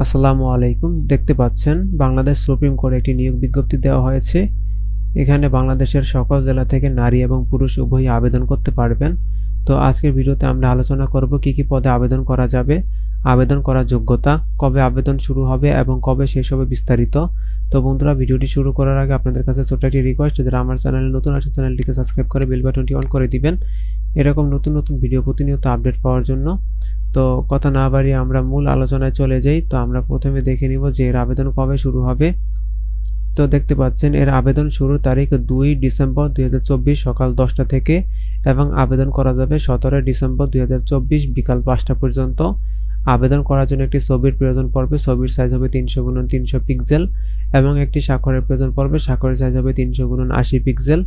আসসালামু আলাইকুম। দেখতে পাচ্ছেন বাংলাদেশ সুপ্রিম কোর্টে একটি নিয়োগ বিজ্ঞপ্তি দেওয়া হয়েছে। এখানে বাংলাদেশের সকল জেলা থেকে নারী এবং পুরুষ উভয়ই আবেদন করতে পারবেন। তো আজকের ভিডিওতে আমরা আলোচনা করব কি কি পদে আবেদন করা যাবে, আবেদন করার যোগ্যতা, কবে আবেদন শুরু হবে এবং কবে শেষ হবে বিস্তারিত। তো বন্ধুরা, ভিডিওটি শুরু করার আগে আপনাদের কাছে ছোট্ট একটি রিকোয়েস্ট, যারা আমার চ্যানেলে নতুন আছে চ্যানেলটিকে সাবস্ক্রাইব করে বেল বাটনটি অন করে দিবেন এরকম নতুন নতুন ভিডিও প্রতিনিয়ত আপডেট পাওয়ার জন্য। তো কথা না বাড়িয়ে আমরা মূল আলোচনায় চলে যাই। তো আমরা প্রথমে দেখে নিব যে এর আবেদন কবে শুরু হবে। তো দেখতে পাচ্ছেন এর আবেদন শুরুর তারিখ 2 ডিসেম্বর 2024 সকাল 10টা থেকে এবং আবেদন করা যাবে 17 ডিসেম্বর 2024 বিকাল 5টা পর্যন্ত। আবেদন করার জন্য একটি ছবির প্রয়োজন পড়বে, ছবির সাইজ হবে 300x300 পিক্সেল এবং একটি স্বাক্ষরের প্রয়োজন পড়বে, স্বাক্ষরের সাইজ হবে 300x80 পিক্সেল।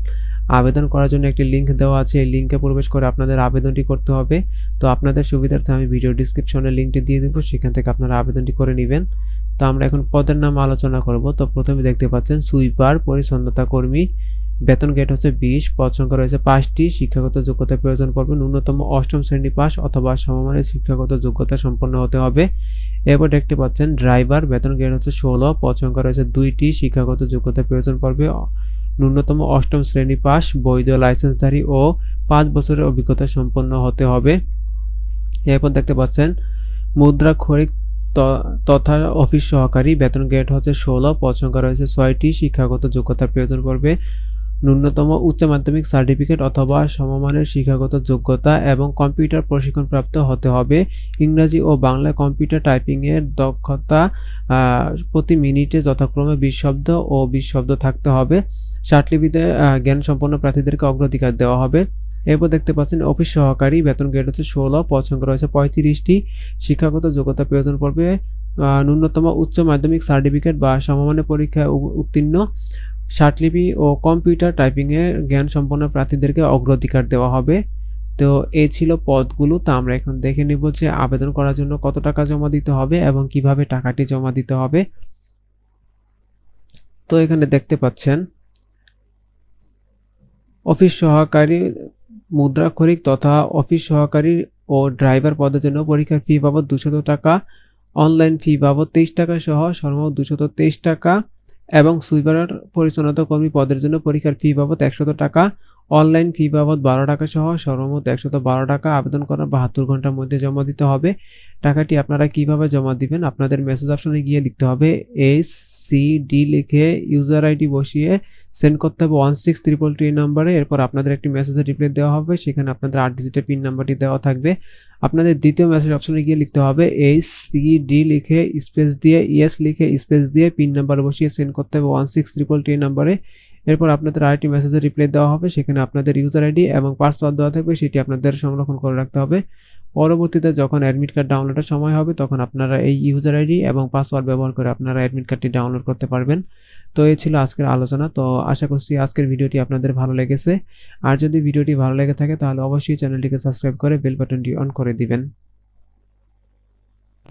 আবেদন করার জন্য একটি লিঙ্ক দেওয়া আছে, এই লিঙ্কে প্রবেশ করে আপনাদের আবেদনটি করতে হবে। তো আপনাদের সুবিধার্থে আমি ভিডিও ডিসক্রিপশনে লিঙ্কটি দিয়ে দেবো, সেখান থেকে আপনারা আবেদনটি করে নেবেন। তো আমরা এখন পদের নাম আলোচনা করব। তো প্রথমে দেখতে পাচ্ছেন সুইপার পরিচ্ছন্নতা কর্মী, বেতন গ্রেড হচ্ছে 20, পদ সংখ্যা রয়েছে 5টি, শিক্ষাগত যোগ্যতার প্রয়োজন পড়বে ন্যূনতম 8ম শ্রেণী পাস অথবা সমমানের শিক্ষাগত যোগ্যতা সম্পন্ন হতে হবে। এরপর দেখতে পাচ্ছেন ড্রাইভার, বেতন গ্রেড হচ্ছে 16, পদ সংখ্যা রয়েছে 2টি, শিক্ষাগত যোগ্যতার প্রয়োজন পড়বে ন্যূনতম 8ম শ্রেণী পাস, বৈধ লাইসেন্সধারী ও 5 বছরের অভিজ্ঞতা সম্পন্ন হতে হবে। এরপর দেখতে পাচ্ছেন মুদ্রাক্ষরিক তথা অফিস সহকারী, বেতন গ্রেড হচ্ছে 16, পদ সংখ্যা রয়েছে 6টি, শিক্ষাগত যোগ্যতার প্রয়োজন পড়বে ন্যূনতম উচ্চ মাধ্যমিক সার্টিফিকেট অথবা সমমানের শিক্ষাগত যোগ্যতা এবং কম্পিউটার প্রশিক্ষণপ্রাপ্ত হতে হবে। ইংরেজি ও বাংলা কম্পিউটার টাইপিং এর দক্ষতা প্রতি মিনিটে যথাক্রমে 20 শব্দ ও 20 শব্দ থাকতে হবে। ষাটলিপিতে জ্ঞান সম্পন্ন প্রার্থীদেরকে অগ্রাধিকার দেওয়া হবে। এরপর দেখতে পাচ্ছেন অফিস সহকারী, বেতন গ্রেড হচ্ছে 16, পদ সংখ্যা রয়েছে 35টি, শিক্ষাগত যোগ্যতা প্রয়োজন পড়বে ন্যূনতম উচ্চ মাধ্যমিক সার্টিফিকেট বা সমমানের পরীক্ষায় উত্তীর্ণ, ষাটলিপি ও কম্পিউটার টাইপিং এর জ্ঞান সম্পন্ন প্রার্থীদেরকে অগ্রাধিকার দেওয়া হবে। তো এই ছিল পদগুলো। তো আমরা এখন দেখে নিব যে আবেদন করার জন্য কত টাকা জমা দিতে হবে এবং কিভাবে টাকাটি জমা দিতে হবে। তো এখানে দেখতে পাচ্ছেন অফিস সহকারী, মুদ্রাক্ষরিক তথা অফিস সহকারী ও ড্রাইভার পদের জন্য পরীক্ষার ফি বাবদ 200 টাকা, অনলাইন ফি বাবদ 23 টাকা সহ সর্বমোট 223 টাকা এবং সুইপার পরিচ্ছন্নতা কর্মী পদের জন্য পরীক্ষার ফি বাবদ 100 টাকা, অনলাইন ফি বাবদ 12 টাকা সহ সর্বমোট 112 টাকা। আবেদন করার 72 ঘন্টার মধ্যে জমা দিতে হবে। টাকাটি আপনারা কিভাবে জমা দিবেন, আপনাদের মেসেজ অপশনে গিয়ে লিখতে হবে HCD লিখে ইউজার আইডি বসিয়ে সেন্ড করতে হবে 16322 নাম্বারে। এরপর আপনাদের একটি মেসেজের রিপ্লাই দেওয়া হবে, সেখানে আপনাদের 8 ডিজিটের পিন নাম্বারটি দেওয়া থাকবে। আপনাদের দ্বিতীয় মেসেজ অপশনে গিয়ে লিখতে হবে HCD লিখে স্পেস দিয়ে ইয়েস লিখে স্পেস দিয়ে পিন নাম্বার বসিয়ে সেন্ড করতে হবে 16322 নাম্বারে। এরপর আপনাদের আরেকটি মেসেজের রিপ্লাই দেওয়া হবে, সেখানে আপনাদের ইউজার আইডি এবং পাসওয়ার্ড দেওয়া থাকবে, সেটি আপনাদের সংরক্ষণ করে রাখতে হবে। পরবর্তীতে যখন অ্যাডমিট কার্ড ডাউনলোডের সময় হবে তখন আপনারা এই ইউজার আইডি এবং পাসওয়ার্ড ব্যবহার করে আপনারা অ্যাডমিট কার্ডটি ডাউনলোড করতে পারবেন। তো এই ছিল আজকের আলোচনা। তো আশা করছি আজকের ভিডিওটি আপনাদের ভালো লেগেছে। আর যদি ভিডিওটি ভালো লেগে থাকে তাহলে অবশ্যই চ্যানেলটিকে সাবস্ক্রাইব করে বেল বাটনটি অন করে দিবেন।